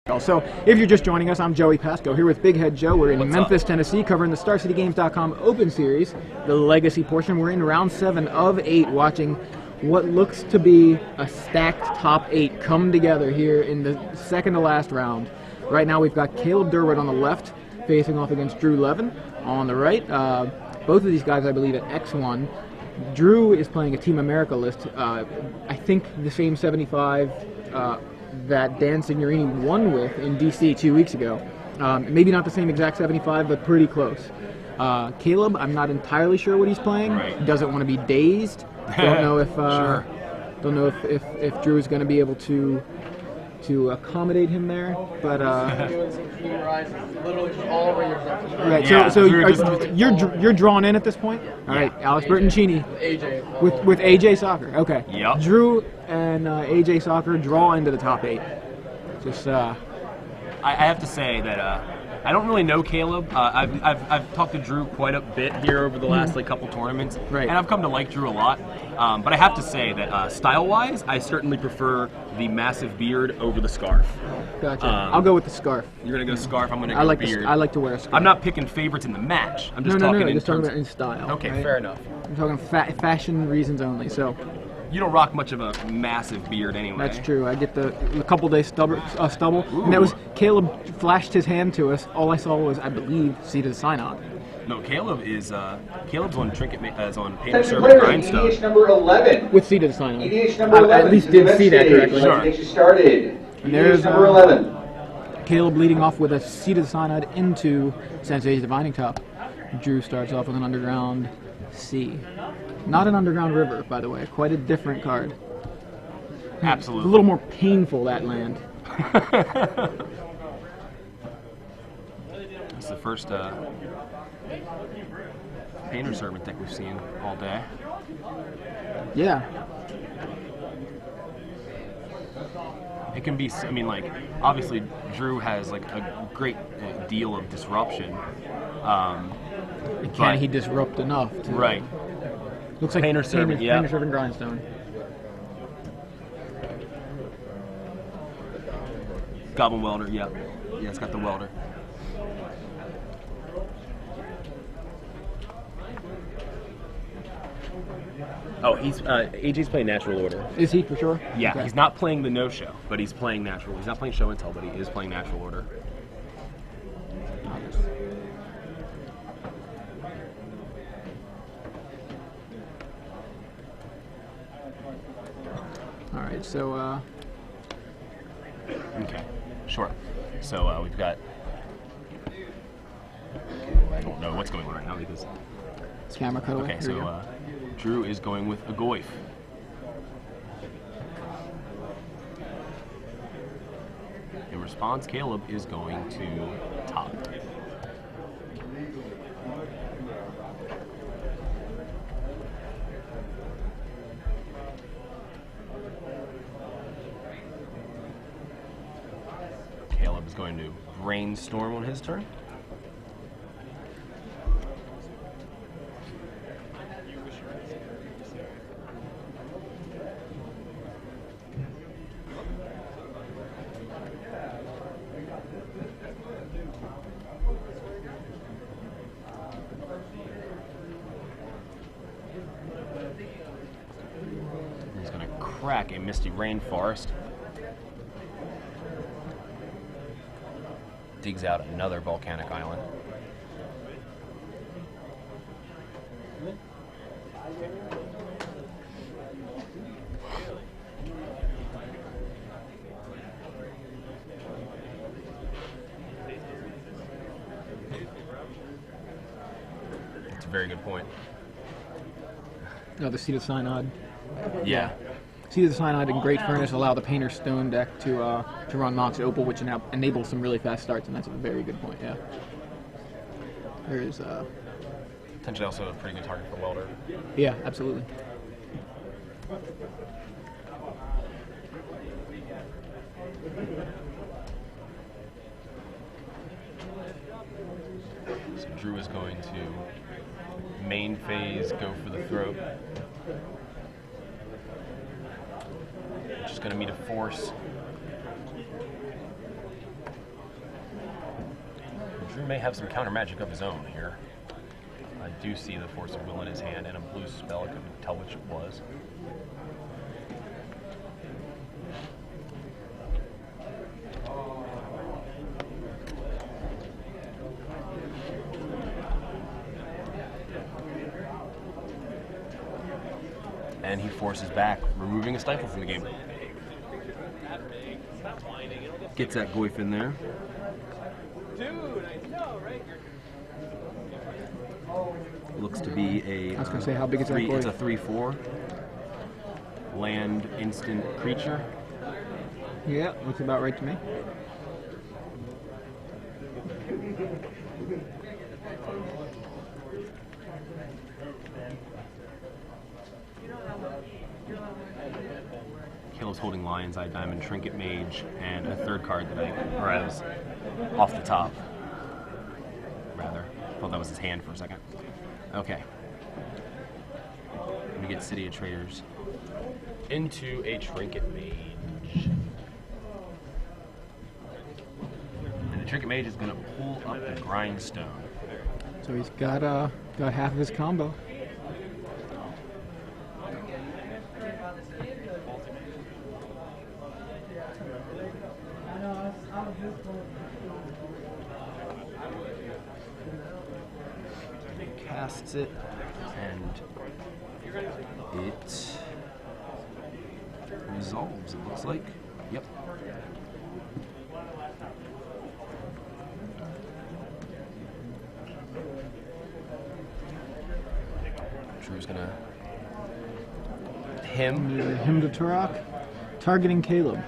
So, if you're just joining us, I'm Joey Pasco here with Big Head Joe. We're in Memphis, Tennessee, covering the StarCityGames.com Open Series, the Legacy portion. We're in round 7 of 8, watching what looks to be a stacked top 8 come together here in the second to last round. Right now, we've got Caleb Durward on the left, facing off against Drew Levin on the right. Both of these guys, I believe, at X1. Drew is playing a Team America list. I think the same 75. That Dan Signorini won with in DC 2 weeks ago. Maybe not the same exact 75, but pretty close. Caleb, I'm not entirely sure what he's playing. Right. Doesn't want to be dazed. Don't know if Sure. don't know if Drew is going to be able to accommodate him there. But right. So you're drawn in at this point. All right, Alex Bertoncini with AJ Soccer. Okay. Yep. Drew and AJ Soccer draw into the top 8. Just I have to say that I don't really know Caleb. I've talked to Drew quite a bit here over the last couple tournaments, Right. and I've come to like Drew a lot. But I have to say that style-wise, I certainly prefer the massive beard over the scarf. gotcha. I'll go with the scarf. You're gonna go scarf. I'm gonna go beard. I like to wear a scarf. I'm not picking favorites in the match. I'm just no, talking in just talking terms. about in style. Okay, right? fair enough. I'm talking fashion reasons only. So You don't rock much of a massive beard anyway. that's true. I get the couple days stubble, and that was Caleb flashed his hand to us. All I saw was, I believe, seated sign-on. No, Caleb is Caleb's on trinket is on painter Attention server players, grindstone. EDH number 11. With seated sign-on. EDH number 11. I at least did see that correctly. Sure. Get you started. And there's, EDH number 11. Caleb leading off with a seated sign-on into Sensei's Divining Top. Drew starts off with an Underground Sea. Not an Underground River, by the way. Quite a different card. It's a Absolutely. little more painful, that land. It's the first painter servant deck we've seen all day. Yeah. It can be, I mean, like, obviously Drew has like a great deal of disruption. Can he disrupt enough? Right. Looks like Painter Servant, yeah. Painter Servant Grindstone. Goblin Welder, yeah. Yeah, it's got the welder. Oh, he's AJ's playing Natural Order. Is he for sure? Yeah, Okay. he's not playing the no-show, but he's playing Natural. He's not playing Show and Tell, but he is playing Natural Order. All right, so Okay, sure. So we've got. I don't know what's going on right now because. camera cutaway. Okay, Here we so go. Drew is going with a Goyf. In response, Caleb is going to top. Caleb is going to brainstorm on his turn. He's going to crack a Misty Rainforest. Digs out another volcanic island. That's a very good point. No, the Seated Synod. Yeah. Seated Synod and Great Furnace allow the Painter Stone deck to run Mox Opal, which enables some really fast starts, and that's a very good point. Yeah. There is. Potentially also a pretty good target for Welder. Yeah, absolutely. So Drew is going to main phase, go for the throat. Just going to meet a force. Drew may have some counter magic of his own here. I do see the Force of Will in his hand and a blue spell. I couldn't tell which it was. And he forces back, removing a stifle from the game. Gets that Goyf in there. Looks to be a. I was going to say, how big is that three, Goyf? It's a 3/4 land instant creature. Yeah, looks about right to me. Caleb's holding Lion's Eye Diamond, Trinket Mage, and a third card that I was off the top. Rather, thought that was his hand for a second. Okay. We get City of Traders into a Trinket Mage. And the Trinket Mage is going to pull up the Grindstone. So he's got half of his combo. Casts it, and it resolves, it looks like. Yep. Drew's gonna Him to Turok, targeting Caleb.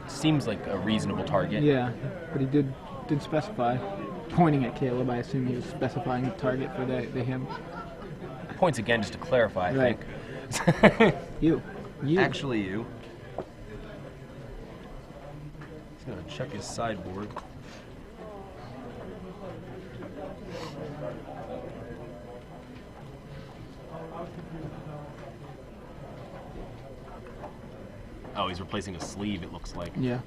seems like a reasonable target. Yeah, but he did specify. Pointing at Caleb, I assume he was specifying the target for the him. Points again just to clarify, I Right. think. You. Actually you. He's gonna check his sideboard. Oh, he's replacing a sleeve, it looks like. Yeah.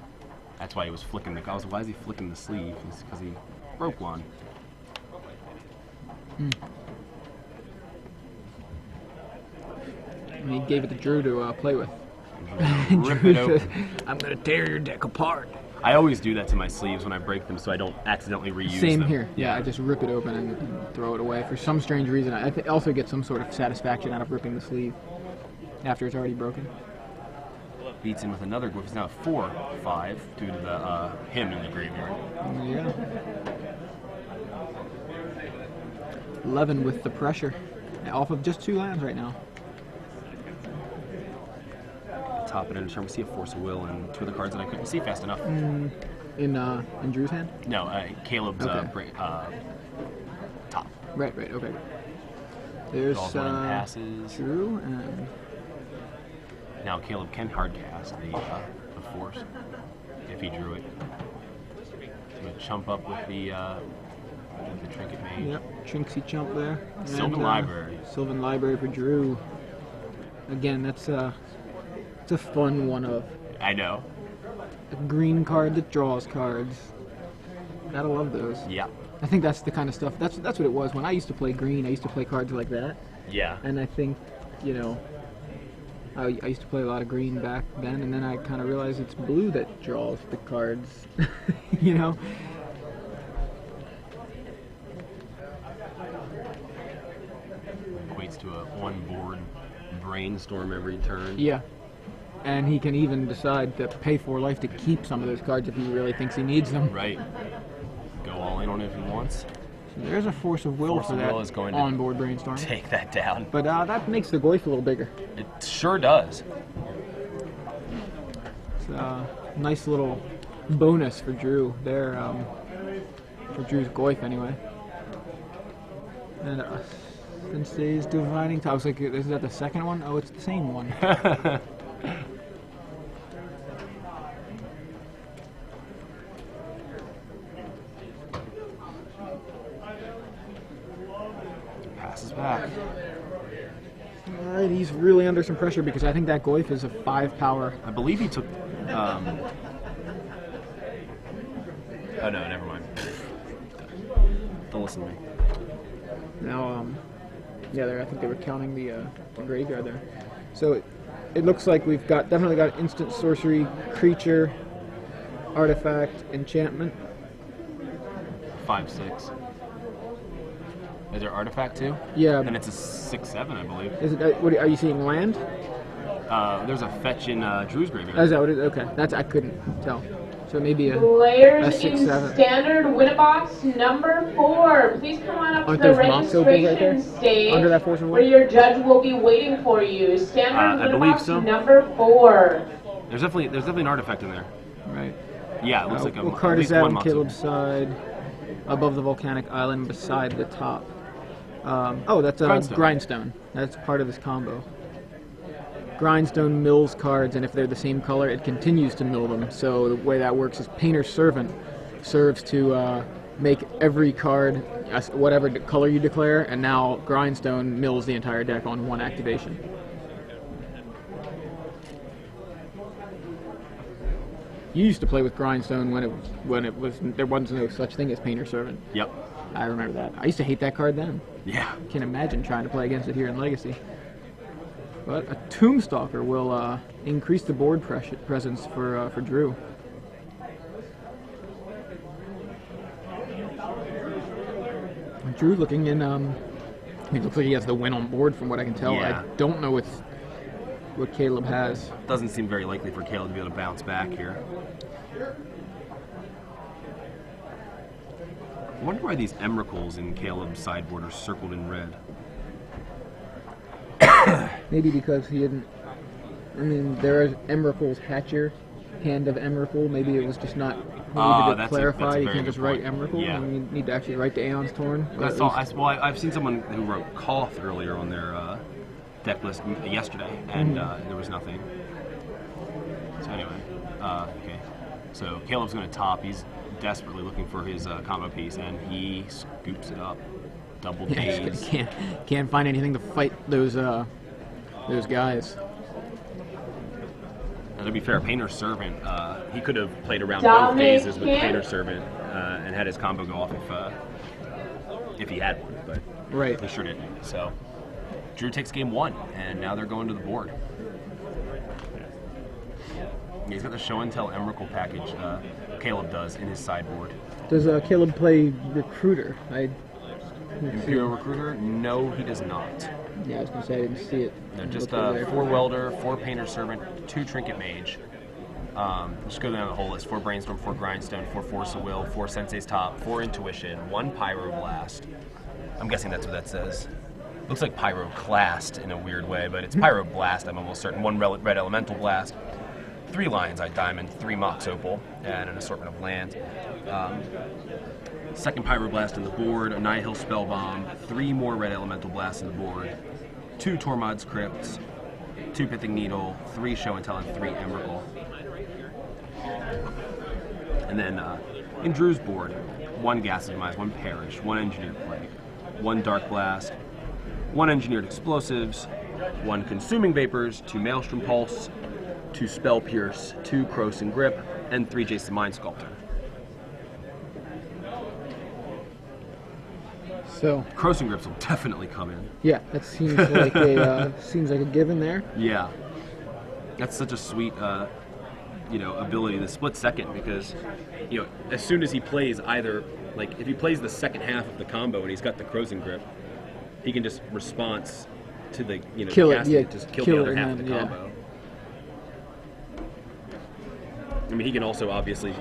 That's why he was flicking the. I was, why is he flicking the sleeve? It's because he broke one. And he gave it to Drew to play with. Rip Drew it open. said, I'm gonna tear your deck apart. I always do that to my sleeves when I break them, so I don't accidentally reuse Same them. here. Yeah, I just rip it open and throw it away. For some strange reason, I also get some sort of satisfaction out of ripping the sleeve after it's already broken. Beats him with another Glyph. It's now 4/5 due to the him in the graveyard. Yeah. Levin with the pressure. Off of just 2 lands right now. Top it in turn. We see a Force of Will and 2 other cards that I couldn't see fast enough. In Drew's hand? No, Caleb's Okay. top. Right, okay. There's Draws one and passes. Drew and Now Caleb can hardcast the Force if he drew it. He's going to chump up with the Trinket Mage. yep, Trinksy chump there. Sylvan Library. Sylvan Library for Drew. Again, it's a fun one of I know. a green card that draws cards. Gotta love those. Yeah. I think that's the kind of stuff. That's what it was when I used to play green. I used to play cards like that, Yeah. and I think, I used to play a lot of green back then, and then I kind of realized it's blue that draws the cards. Equates to a on-board brainstorm every turn. Yeah. And he can even decide to pay 4 life to keep some of those cards if he really thinks he needs them. Right. Go all in on it if he wants. So there's a Force of Will Force for of that Will is going to on-board brainstorm. Take that down. But that makes the Goyf a little bigger. It sure does. It's a nice little bonus for Drew there, for Drew's Goyf anyway. And Sensei's Divining Top. I was like, is that the second one? Oh, it's the same one. Passes back. Alright, he's really under some pressure because I think that Goyf is a 5 power. I believe he took. Oh no, never mind. listen to me. Now, yeah, I think they were counting the graveyard there. So it looks like we've definitely got instant sorcery, creature, artifact, enchantment. 5/6. Is there artifact too? Yeah. And it's a 6/7, I believe. Is it? What are you seeing? Land? There's a fetch in Drew's graveyard. Oh, is that what it is? Okay, I couldn't tell. So maybe a Players six, in seven. standard Winnabox number 4. Please come on up Aren't to the those Mox opals right there? registration stage Under that force of will? where your judge will be waiting for you. Standard I believe Winnabox so. number 4. There's definitely an artifact in there. Right. Yeah, it looks like What at card is least that one on Mox Caleb's side? Above the volcanic island, beside the top. Oh, that's a grindstone. That's part of this combo. Grindstone mills cards, and if they're the same color, it continues to mill them. So the way that works is Painter's Servant serves to make every card whatever color you declare, and now Grindstone mills the entire deck on one activation. You used to play with Grindstone when it was there wasn't no such thing as Painter's Servant. Yep. I remember that. I used to hate that card then. Yeah. Can't imagine trying to play against it here in Legacy. But a Tombstalker will increase the board presence for Drew. Drew looking in. It looks like he has the win on board from what I can tell. Yeah. I don't know what Caleb has. Doesn't seem very likely for Caleb to be able to bounce back here. I wonder why these Emrakuls in Caleb's sideboard are circled in red. Maybe because he didn't. I mean, there is Emrakul's Hatcher, Hand of Emrakul. Maybe it was just not. We needed to clarify. You can't just write Emrakul. Yeah. And you need to actually write the Aeon's Torn. I've seen someone who wrote Koth earlier on their deck list yesterday, and there was nothing. So anyway, okay. So Caleb's going to top. He's desperately looking for his combo piece, and he scoops it up. Double days. Can't find anything to fight those guys. Now, to be fair, Painter's Servant, he could have played around both Dominic phases with Painter's Servant and had his combo go off if he had one, but Right. he sure didn't. So Drew takes game 1, and now they're going to the board. He's got the Show and Tell Emrakul package. Caleb does in his sideboard. Does Caleb play Recruiter? Imperial Recruiter? No, he does not. Yeah, I was gonna say I didn't see it. No, just Look over there. 4 Welder, 4 Painter's Servant, 2 Trinket Mage. Just go down the whole list: 4 Brainstorm, 4 Grindstone, 4 Force of Will, 4 Sensei's Top, 4 Intuition, 1 Pyroblast. I'm guessing that's what that says. Looks like Pyroclast in a weird way, but it's Pyroblast, I'm almost certain. 1 Red Elemental Blast, 3 Lion's Eye Diamond, 3 Mox Opal, and an assortment of lands. Second Pyroblast on the board, a Nihil Spellbomb, 3 more Red Elemental Blasts on the board, 2 Tormod's Crypts, 2 Pithing Needle, 3 Show and Tell, and 3 Emrakul. And then in Drew's board, 1 Gas Demise, 1 Perish, 1 Engineered Plague, 1 Dark Blast, 1 Engineered Explosives, 1 Consuming Vapors, 2 Maelstrom Pulse, 2 Spell Pierce, 2 Krosan Grip, and 3 Jason Mind Sculptor. So Krosan Grips will definitely come in. yeah, that seems like a given there. Yeah, that's such a sweet, ability to split second, because, as soon as he plays either, like if he plays the second half of the combo and he's got the Krosan Grip, he can just response to the Kill it, casting, yeah, just kill kill the it other and half of then, the yeah. combo. I mean, he can also obviously.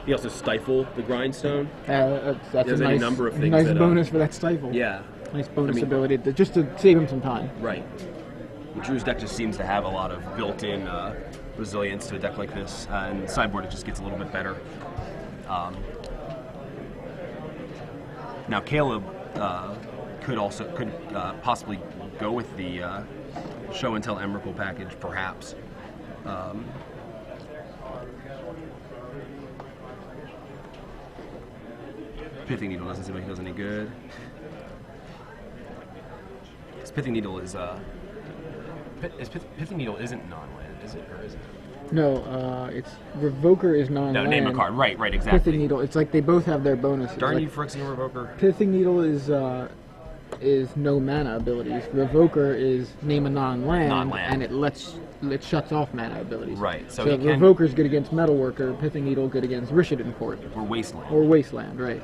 He also stifle the Grindstone. That's There's a any nice, number of things nice that, bonus for that stifle. Yeah. Nice bonus I mean, ability just to save him some time. Right. Drew's deck just seems to have a lot of built-in resilience to a deck like this, and sideboard it just gets a little bit better. Now Caleb could possibly go with the Show and Tell Emrakul package, perhaps. Pithing Needle doesn't seem like it does any good. This Pithing Needle is Pithing Needle isn't non-land, is it, or is it? No, it's Revoker is non-land. No, name a card. Right, exactly. Pithing Needle. It's like they both have their bonuses. Darn like, you, Phyrexian Revoker. Pithing Needle is no mana abilities. Revoker is name a non-land, and it shuts off mana abilities. Right. So Revoker's good against Metalworker, Pithing Needle good against Rishadan Port. Or Wasteland. Or Wasteland, right.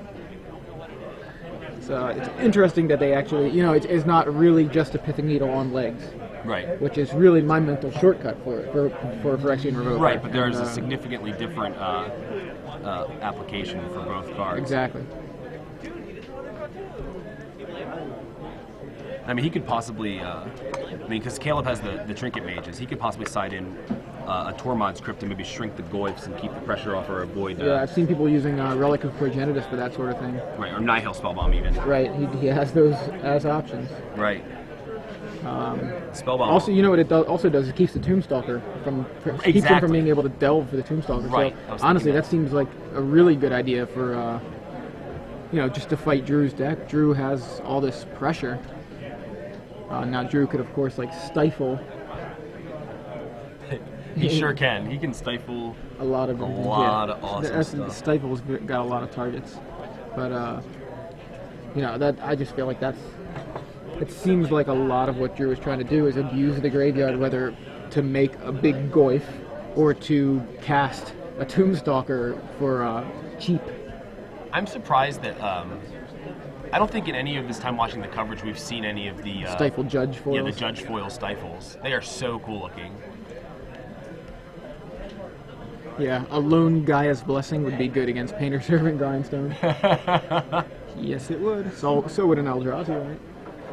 So it's interesting that they actually, it's not really just a Pithing Needle on legs. Right. Which is really my mental shortcut for Phyrexian Revoker. Right, but there's a significantly different application for both cards. Exactly. I mean, he could possibly, because Caleb has the Trinket Mages, he could possibly side in a Tormod's Crypt and maybe shrink the Goyfs and keep the pressure off or avoid... yeah, I've seen people using Relic of Progenitus for that sort of thing. Right, or Nihil Spellbomb even. Right, he has those as options. Right. Spellbomb. Also, you know what it also does? It keeps the Tombstalker keeps him from being able to delve for the Tombstalker. Right. So, honestly, that seems like a really good idea for, just to fight Drew's deck. Drew has all this pressure. Now Drew could, of course, stifle. He sure can. He can stifle a lot of awesome stuff. Stifle's got a lot of targets, but that I just feel like it seems like a lot of what Drew is trying to do is abuse the graveyard, whether to make a big Goyf or to cast a Tombstalker for cheap. I'm surprised that I don't think in any of this time watching the coverage we've seen any of the Stifle Judge foils. Yeah, the Judge foil Stifles. They are so cool looking. Yeah, a lone Gaia's Blessing would be good against Painter Servant Grindstone. Yes, it would. So would an Eldrazi, right?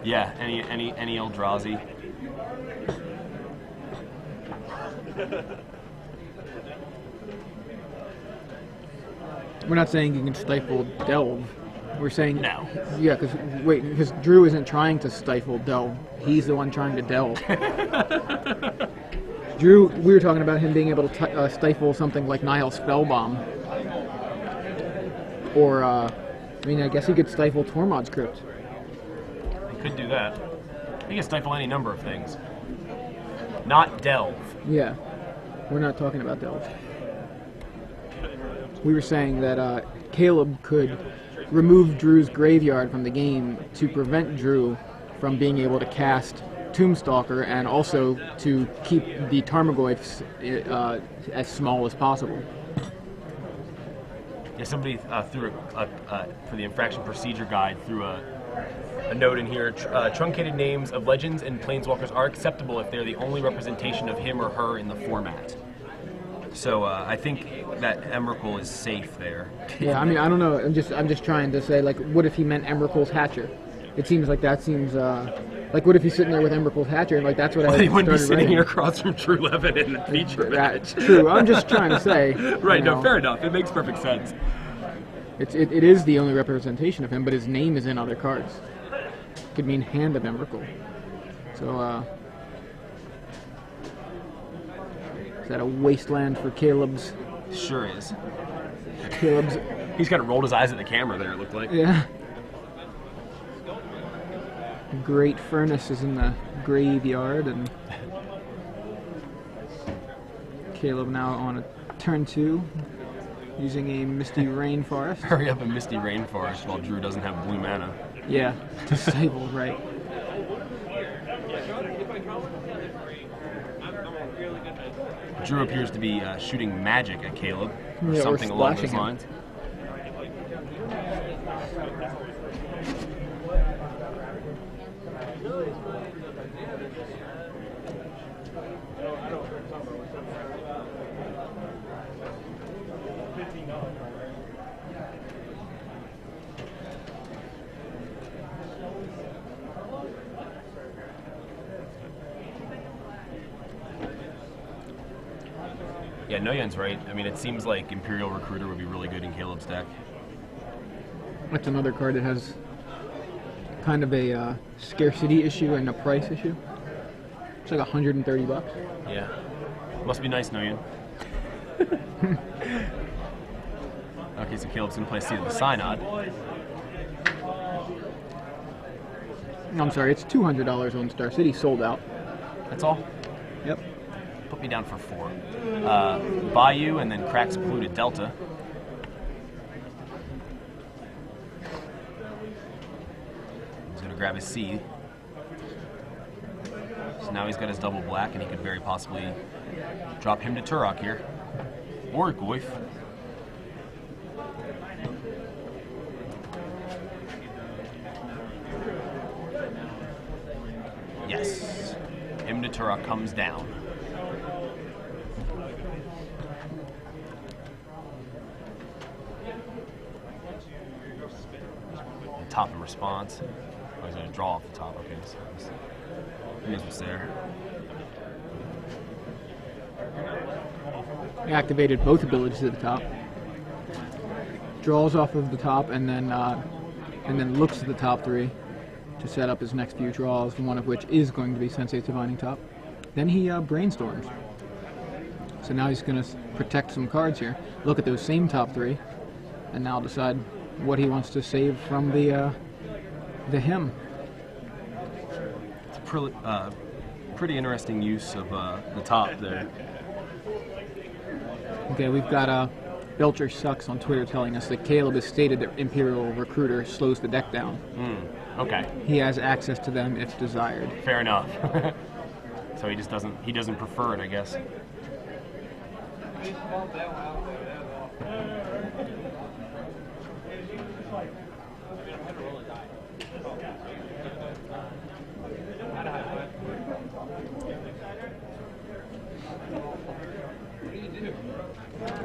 Yeah, any Eldrazi. We're not saying you can stifle Delve. We're saying no. Yeah, because Drew isn't trying to stifle Delve. He's the one trying to delve. Drew, we were talking about him being able to stifle something like Nihil Spellbomb. Or, I guess he could stifle Tormod's Crypt. He could do that. He can stifle any number of things. Not delve. Yeah, we're not talking about delve. We were saying that Caleb could remove Drew's graveyard from the game to prevent Drew from being able to cast Tombstalker and also to keep the Tarmogoyfs as small as possible. Yeah, somebody threw for the infraction procedure guide threw a note in here. Truncated names of legends and planeswalkers are acceptable if they're the only representation of him or her in the format. So I think that Emrakul is safe there. Yeah, I don't know. I'm just trying to say, what if he meant Emrakul's Hatcher? It seems like that seems what if he's sitting there with Emrakul's Hatcher and that's what I he wouldn't be sitting writing. here across from Drew Levin in the feature match. That's true. I'm just trying to say. Right. No, fair enough. It makes perfect sense. It is the only representation of him, but his name is in other cards. Could mean Hand of Emrakul. So, is that a wasteland for Caleb's? Sure is. Caleb's. He's kind of rolled his eyes at the camera there, it looked like. Yeah. Great Furnace is in the graveyard, and Caleb now on a turn 2, using a Misty Rainforest. Hurry up a Misty Rainforest while Drew doesn't have blue mana. Yeah, to stable, right. Drew appears to be shooting magic at Caleb, or Yeah, something or along those splashing him. lines. Yeah, Noyan's right. I mean, it seems like Imperial Recruiter would be really good in Caleb's deck. That's another card that has kind of a scarcity issue and a price issue. It's like $130. Yeah. Must be nice, Noyan. Okay, so Caleb's going to play Seed of the Synod. I'm sorry, it's $200 on Star City, sold out. That's all. Yep. me down for 4. Bayou, and then cracks polluted Delta. He's going to grab his C. So now he's got his double black, and he could very possibly drop him to Turok here. Or Goyf. Yes. Him to Turok comes down. And top in response. Oh, he's going to draw off the top. Okay, so he knows what's there. He activated both abilities at the top. Draws off of the top and then looks at the top 3 to set up his next few draws, one of which is going to be Sensei's Divining Top. Then he brainstorms. So now he's going to protect some cards here. Look at those same top 3, and now decide what he wants to save from the him. It's a pretty interesting use of the top there. Okay, we've got Belcher Sucks on Twitter telling us that Caleb has stated that Imperial Recruiter slows the deck down. Okay. He has access to them if desired. Fair enough. So he doesn't prefer it, I guess.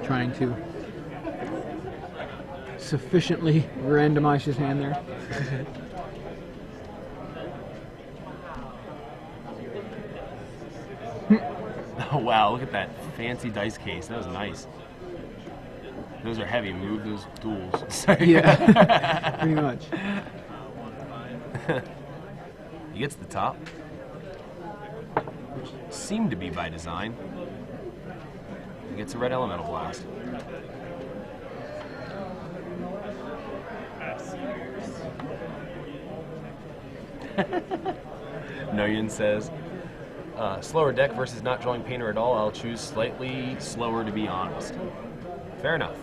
Trying to sufficiently randomize his hand there. Oh wow, look at that fancy dice case. That was nice. Those are heavy. Move those tools. Yeah, pretty much. He gets the top, which seemed to be by design. He gets a red elemental blast. Noyan says, slower deck versus not drawing Painter at all. I'll choose slightly slower to be honest. Fair enough.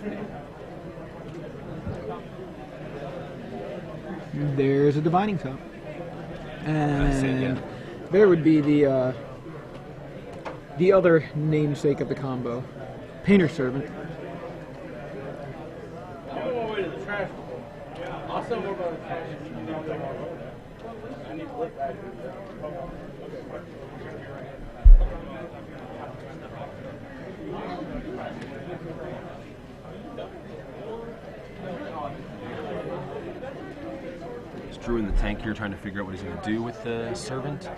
There's a Divining Top. And Yeah. there would be the other namesake of the combo, Painter Servant. Is Drew in the tank here trying to figure out what he's going to do with the servant?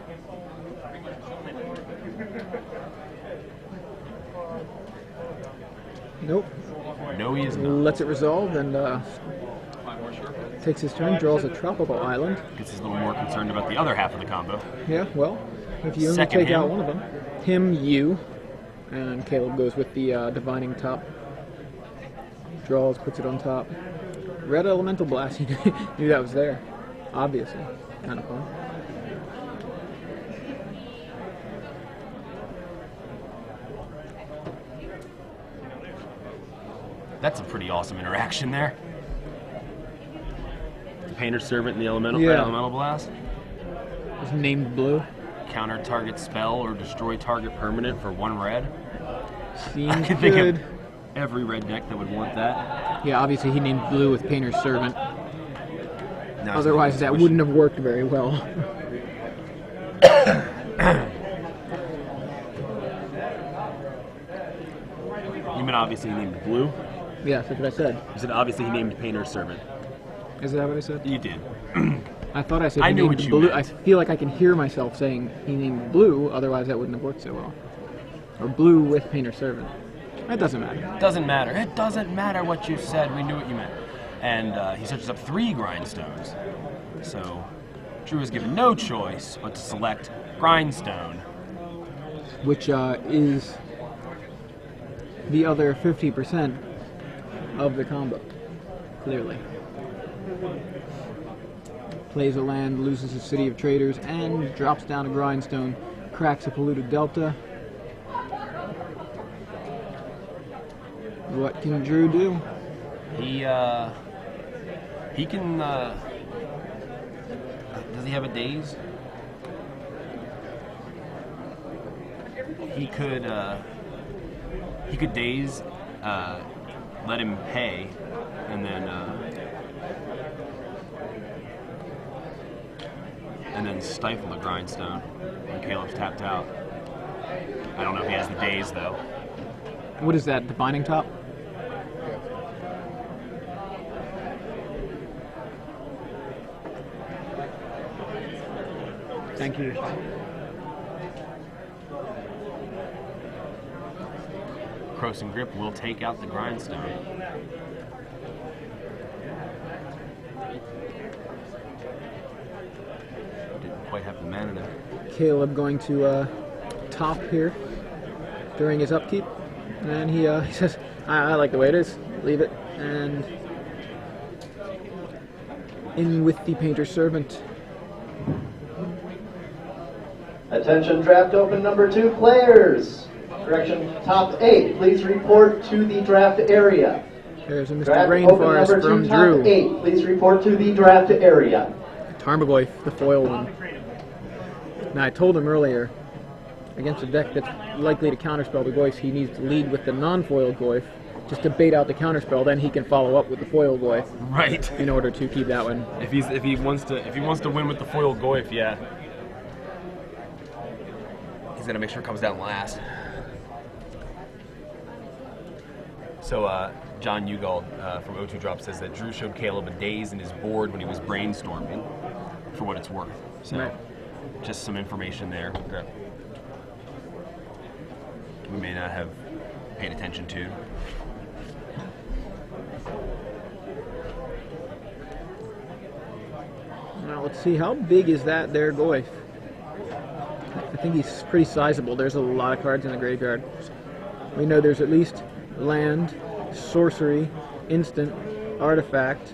Nope. No, he is not. Lets it resolve and takes his turn, draws a tropical island. Gets a little more concerned about the other half of the combo. Yeah, well, if you only Second take him. out one of them, you, and Caleb goes with the Divining Top. Draws, puts it on top. Red Elemental Blast, he knew that was there, obviously. Kind of fun. That's a pretty awesome interaction there. The Painter Servant and the Elemental, Yeah. Red Elemental Blast. It's named Blue. Counter target spell or destroy target permanent for 1 red. Seems I can think good. of every red deck that would want that. Yeah, obviously he named Blue with Painter's Servant. Now he's Otherwise that switching. wouldn't have worked very well. You mean obviously he named Blue? Yeah, that's what I said. You said obviously he named Painter Servant. Is that what I said? You did. I thought I said I he knew named what you Blue. meant. I feel like I can hear myself saying he named Blue, otherwise that wouldn't have worked so well. Or Blue with Painter's Servant. That doesn't matter. Doesn't matter. It doesn't matter what you said. We knew what you meant. And he searches up 3 grindstones. So Drew is given no choice but to select grindstone. Which is the other 50% of the combo, clearly. Plays a land, loses a City of Traders, and drops down a grindstone, cracks a polluted delta. What can Drew do? He can. Does he have a daze? He could daze, let him pay, and then stifle the grindstone when Caleb's tapped out. I don't know if he has the daze though. What is that, the binding top? Thank you. Cross and Grip will take out the grindstone. Didn't quite have the mana there. Caleb going to top here during his upkeep, and he says, I like the way it is, leave it, and in with the Painter's Servant. Attention, draft open number 2 players. Correction, top 8. Please report to the draft area. There's a Mr. Draft open Rainforest number 2, from top Drew. 8. Please report to the draft area. Tarmogoyf, the foil one. Now I told him earlier, against a deck that's likely to counterspell the Goyfs, he needs to lead with the non-foil Goyf, just to bait out the counterspell. Then he can follow up with the foil Goyf Right. in order to keep that one. If he wants to win with the foil Goyf, yeah. He's gonna make sure it comes down last. So John Ugold from O2 Drop says that Drew showed Caleb a daze in his board when he was brainstorming, for what it's worth. So Right. just some information there that we may not have paid attention to. Now let's see, how big is that there Goyf? I think he's pretty sizable. There's a lot of cards in the graveyard. We know there's at least land, sorcery, instant, artifact.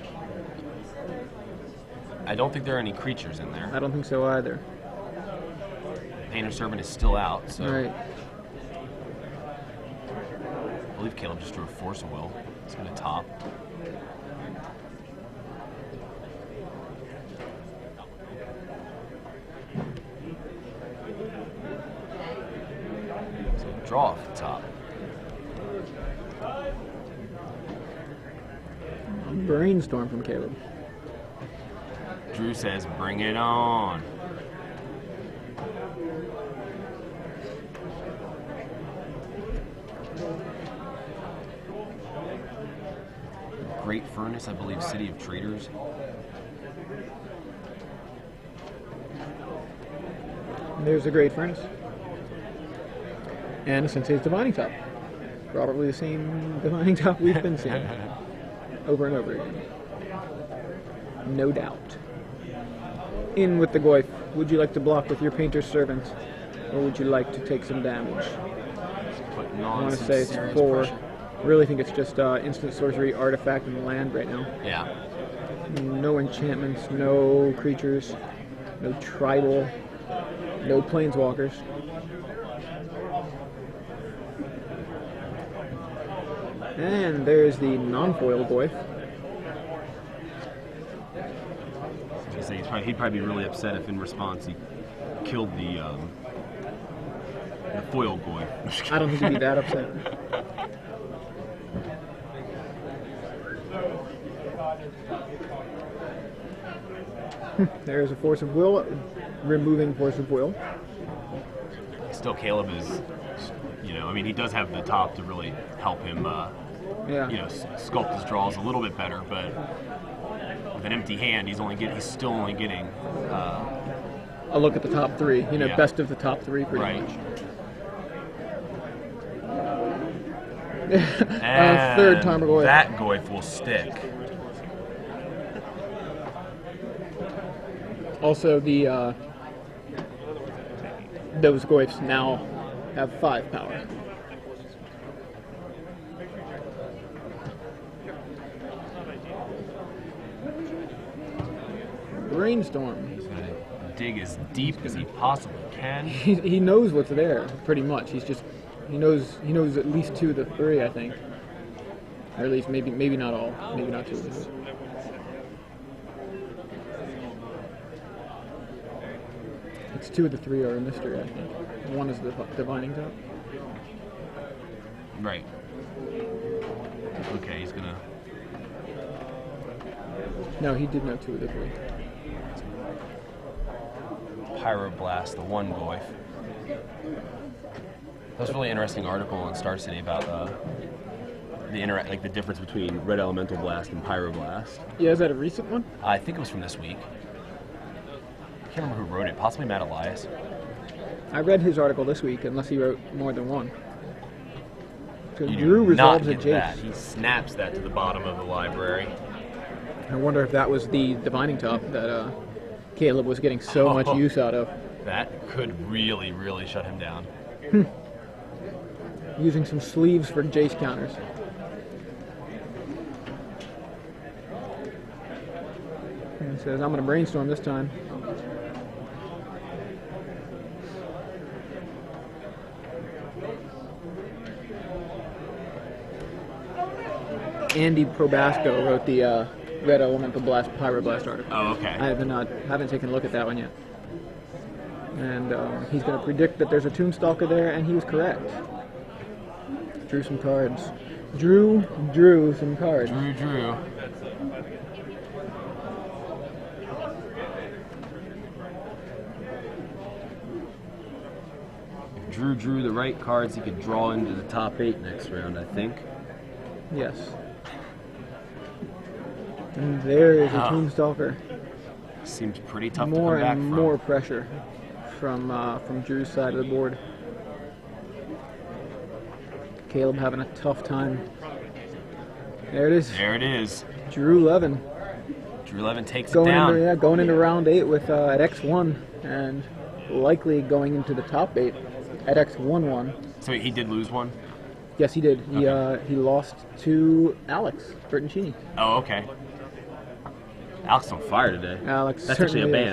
I don't think there are any creatures in there. I don't think so either. Painter's Servant is still out, so Right. I believe Caleb just drew a Force of Will. It's going to top. So draw off the top. Brainstorm from Caleb. Drew says, bring it on. Great Furnace, I believe, City of Traders. There's a Great Furnace. And a Sensei's Divining Top. Probably the same Divining Top we've been seeing. Over and over again. No doubt. In with the Goyf. Would you like to block with your Painter's Servant? Or would you like to take some damage? Putting I on want to some say it's serious 4. pressure. Really think it's just instant sorcery, artifact, and land right now. Yeah. No enchantments, no creatures, no tribal, no planeswalkers. And there's the non-foil Goyf. He'd probably be really upset if in response he killed the foil boy. I don't think he'd be that upset. There's a Force of Will, removing Force of Will. Still, Caleb is, I mean, he does have the top to really help him, Yeah. sculpt his draws a little bit better, but with an empty hand, he's still only getting A look at the top 3. Yeah. Best of the top 3 pretty right. much. And Third timer Goyf. that Goyf will stick. Also, those Goyfs now have 5 power. Brainstorm. He's going to dig as deep as he possibly can. He knows what's there, pretty much. He knows at least 2 of the 3, I think. Or at least maybe not all. Maybe not 2 of those. It's 2 of the 3 are a mystery, I think. 1 is the divining top. Right. Okay, he's gonna. No, he did know 2 of the 3. Pyroblast, the 1 Goyf. That was a really interesting article on Star City about the difference between Red Elemental Blast and Pyroblast. Yeah, is that a recent one? I think it was from this week. I can't remember who wrote it. Possibly Matt Elias. I read his article this week, unless he wrote more than one. So You Drew do not resolves a get Jace. that. He snaps that to the bottom of the library. I wonder if that was the divining top that Caleb was getting so much use out of. That could really, really shut him down. Using some sleeves for Jace counters. And he says, I'm going to brainstorm this time. Andy Probasco wrote the Red Elemental Blast Pyroblast article. Oh, okay. I haven't taken a look at that one yet. And he's going to predict that there's a Tombstalker there, and he was correct. Drew some cards. Drew some cards. Drew. If Drew drew the right cards, he could draw into the top 8 next round, I think. Yes. And there is a Tombstalker. Seems pretty tough More to come back and from. more pressure from Drew's side of the board. Caleb having a tough time. There it is. There it is. Drew Levin Drew Levin takes it down. going into round 8 with at X1 and likely going into the top 8 at X11. So he did lose one? Yes, he did. Okay. He lost to Alex Bertoncini. Oh, okay. Alex on fire today. Alex That's actually a certainly band. is.